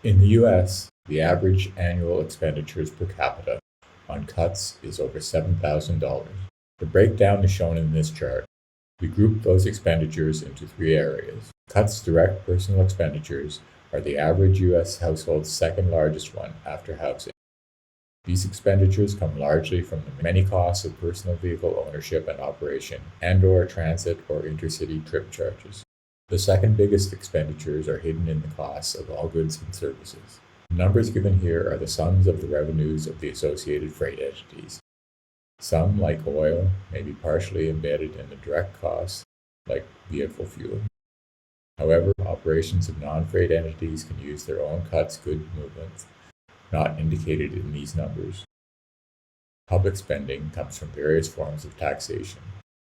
In the US, the average annual expenditures per capita on cuts is over $7,000. The breakdown is shown in this chart. We group those expenditures into three areas. Cuts direct personal expenditures are the average US household's second largest one after housing. These expenditures come largely from the many costs of personal vehicle ownership and operation and/or transit or intercity trip charges. The second biggest expenditures are hidden in the costs of all goods and services. The numbers given here are the sums of the revenues of the associated freight entities. Some, like oil, may be partially embedded in the direct costs, like vehicle fuel. However, operations of non-freight entities can use their own cuts good movements, not indicated in these numbers. Public spending comes from various forms of taxation,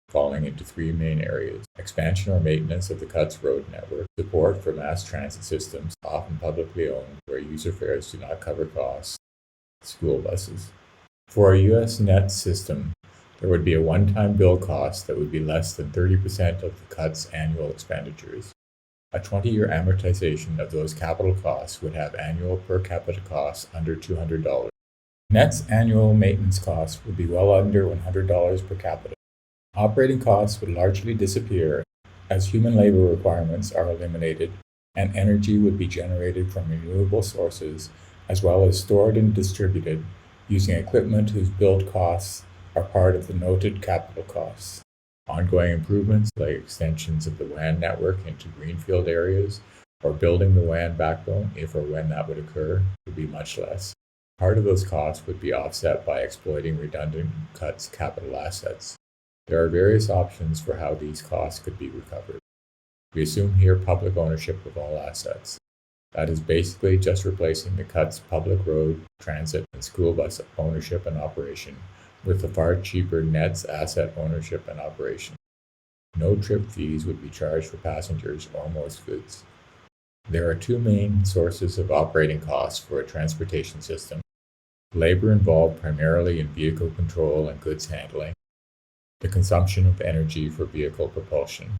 falling into three main areas: expansion or maintenance of the cuts road network, support for mass transit systems, often publicly owned, where user fares do not cover costs, school buses. For a U.S. net system, there would be a one-time bill cost that would be less than 30% of the cut's annual expenditures. A 20-year amortization of those capital costs would have annual per capita costs under $200. Net's annual maintenance costs would be well under $100 per capita. Operating costs would largely disappear as human labor requirements are eliminated, and energy would be generated from renewable sources as well as stored and distributed using equipment whose build costs are part of the noted capital costs. Ongoing improvements like extensions of the WAN network into greenfield areas or building the WAN backbone, if or when that would occur, would be much less. Part of those costs would be offset by exploiting redundant cuts capital assets. There are various options for how these costs could be recovered. We assume here public ownership of all assets. That is basically just replacing the cuts public road, transit, and school bus ownership and operation with the far cheaper Nets asset ownership and operation. No trip fees would be charged for passengers or most goods. There are two main sources of operating costs for a transportation system: labor involved primarily in vehicle control and goods handling, the consumption of energy for vehicle propulsion.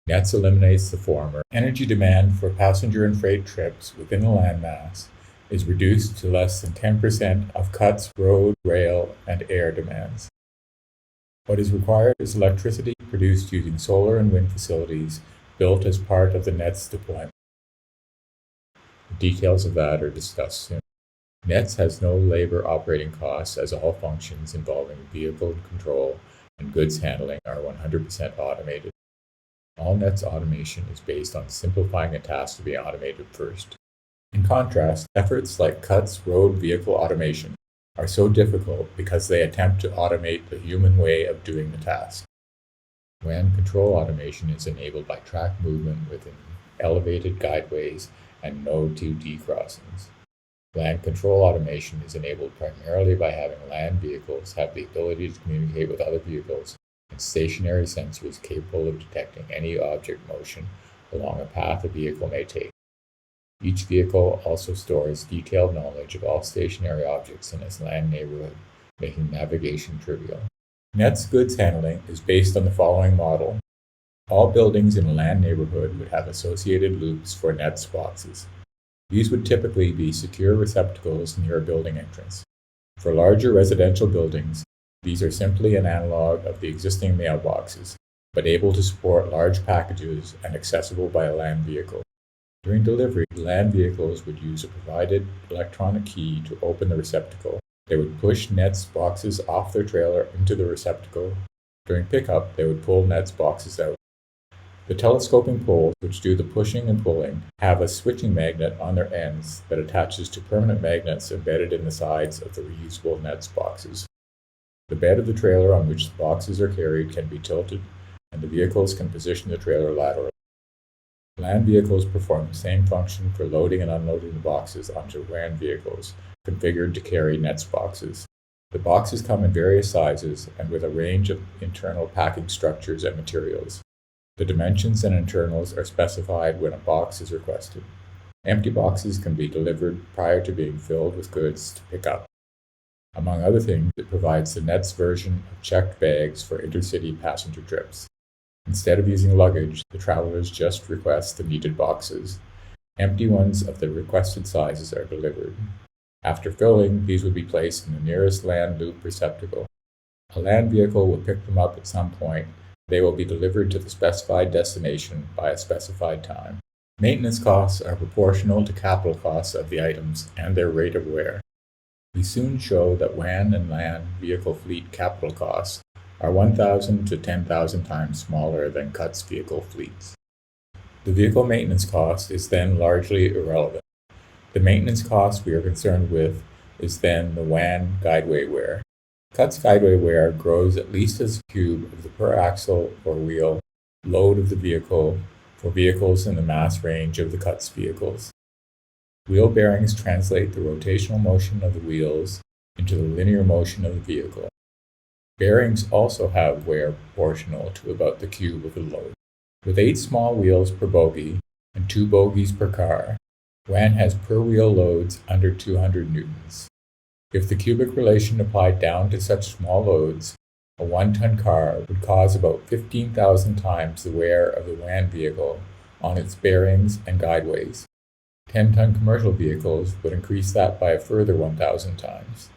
Nets eliminates the former. Energy demand for passenger and freight trips within a landmass is reduced to less than 10% of cuts road, rail, and air demands. What is required is electricity produced using solar and wind facilities built as part of the Nets deployment. The details of that are discussed soon. Nets has no labor operating costs as all functions involving vehicle control and goods handling are 100% automated. All Nets automation is based on simplifying a task to be automated first. In contrast, efforts like cuts road vehicle automation are so difficult because they attempt to automate the human way of doing the task. WAN control automation is enabled by track movement within elevated guideways and no 2D crossings. Land control automation is enabled primarily by having land vehicles have the ability to communicate with other vehicles and stationary sensors capable of detecting any object motion along a path a vehicle may take. Each vehicle also stores detailed knowledge of all stationary objects in its land neighborhood, making navigation trivial. Nets goods handling is based on the following model. All buildings in a land neighborhood would have associated loops for Nets boxes. These would typically be secure receptacles near a building entrance. For larger residential buildings, these are simply an analog of the existing mailboxes, but able to support large packages and accessible by a land vehicle. During delivery, land vehicles would use a provided electronic key to open the receptacle. They would push Nets boxes off their trailer into the receptacle. During pickup, they would pull Nets boxes out. The telescoping poles, which do the pushing and pulling, have a switching magnet on their ends that attaches to permanent magnets embedded in the sides of the reusable Nets boxes. The bed of the trailer on which the boxes are carried can be tilted, and the vehicles can position the trailer laterally. Land vehicles perform the same function for loading and unloading the boxes onto WAN vehicles, configured to carry Nets boxes. The boxes come in various sizes and with a range of internal packing structures and materials. The dimensions and internals are specified when a box is requested. Empty boxes can be delivered prior to being filled with goods to pick up. Among other things, it provides the Nets version of checked bags for intercity passenger trips. Instead of using luggage, the travelers just request the needed boxes, Empty ones of the requested sizes are delivered. After filling, these would be placed in the nearest land loop receptacle. A land vehicle will pick them up at some point. They will be delivered to the specified destination by a specified time. Maintenance costs are proportional to capital costs of the items and their rate of wear. We soon show that WAN and land vehicle fleet capital costs are 1,000 to 10,000 times smaller than CUTS vehicle fleets. The vehicle maintenance cost is then largely irrelevant. The maintenance cost we are concerned with is then the WAN guideway wear. CUTS guideway wear grows at least as a cube of the per axle or wheel load of the vehicle for vehicles in the mass range of the CUTS vehicles. Wheel bearings translate the rotational motion of the wheels into the linear motion of the vehicle. Bearings also have wear proportional to about the cube of the load. With 8 small wheels per bogie and 2 bogies per car, WAN has per wheel loads under 200 newtons. If the cubic relation applied down to such small loads, a 1-ton car would cause about 15,000 times the wear of the WAN vehicle on its bearings and guideways. 10-ton commercial vehicles would increase that by a further 1,000 times.